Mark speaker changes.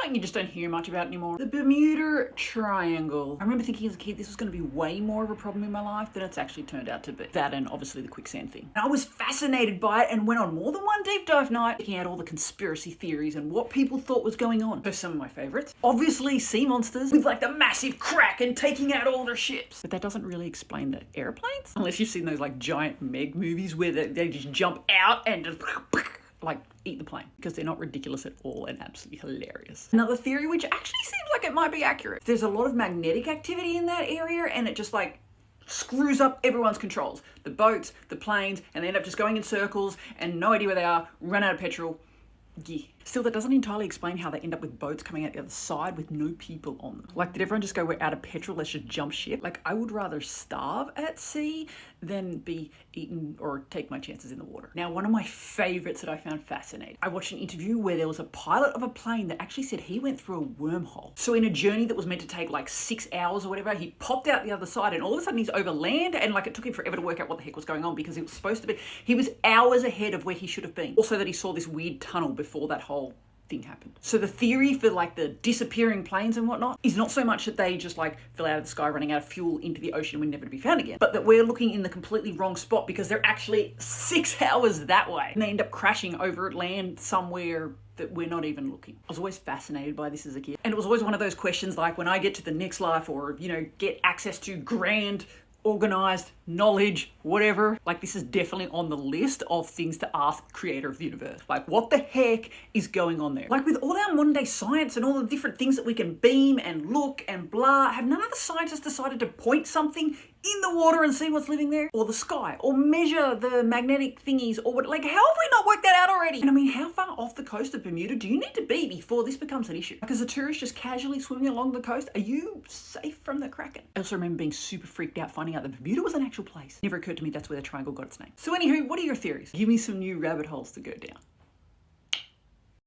Speaker 1: point, you just don't hear much about it anymore. The Bermuda Triangle. I remember thinking as a kid this was going to be way more of a problem in my life than it's actually turned out to be. That and obviously the quicksand thing. And I was fascinated by it and went on more than one deep dive night looking at all the conspiracy theories and what people thought was going on. So some of my favorites. Obviously sea monsters with like the massive crack and taking out all their ships. But that doesn't really explain the airplanes. Unless you've seen those like giant Meg movies where they just jump out and just like eat the plane, because they're not ridiculous at all and absolutely hilarious. Another theory which actually seems like it might be accurate. There's a lot of magnetic activity in that area and it just like screws up everyone's controls. The boats, the planes, and they end up just going in circles and no idea where they are, run out of petrol. Yeah. Still, that doesn't entirely explain how they end up with boats coming out the other side with no people on them. Like, did everyone just go, we're out of petrol, let's just jump ship? Like, I would rather starve at sea than be eaten or take my chances in the water. Now, one of my favorites that I found fascinating. I watched an interview where there was a pilot of a plane that actually said he went through a wormhole. So in a journey that was meant to take like 6 hours or whatever, he popped out the other side and all of a sudden he's over land and like it took him forever to work out what the heck was going on because it was supposed to be, he was hours ahead of where he should have been. Also that he saw this weird tunnel before that whole thing happened. So the theory for like the disappearing planes and whatnot is not so much that they just like fell out of the sky running out of fuel into the ocean and were never to be found again, but that we're looking in the completely wrong spot because they're actually 6 hours that way and they end up crashing over land somewhere that we're not even looking. I was always fascinated by this as a kid. And it was always one of those questions like when I get to the next life or, you know, get access to grand organized knowledge, whatever, like this is definitely on the list of things to ask the creator of the universe. Like what the heck is going on there? Like with all our modern day science and all the different things that we can beam and look and blah, have none of the scientists decided to point something in the water and see what's living there? Or the sky? Or measure the magnetic thingies? Or what? Like how have we not worked that out already? And I mean, how far off the coast of Bermuda do you need to be before this becomes an issue? Like as a tourist just casually swimming along the coast, are you safe from the Kraken? I also remember being super freaked out finding out that Bermuda was an actual place. Never occurred to me that's where the triangle got its name. So anywho, what are your theories? Give me some new rabbit holes to go down.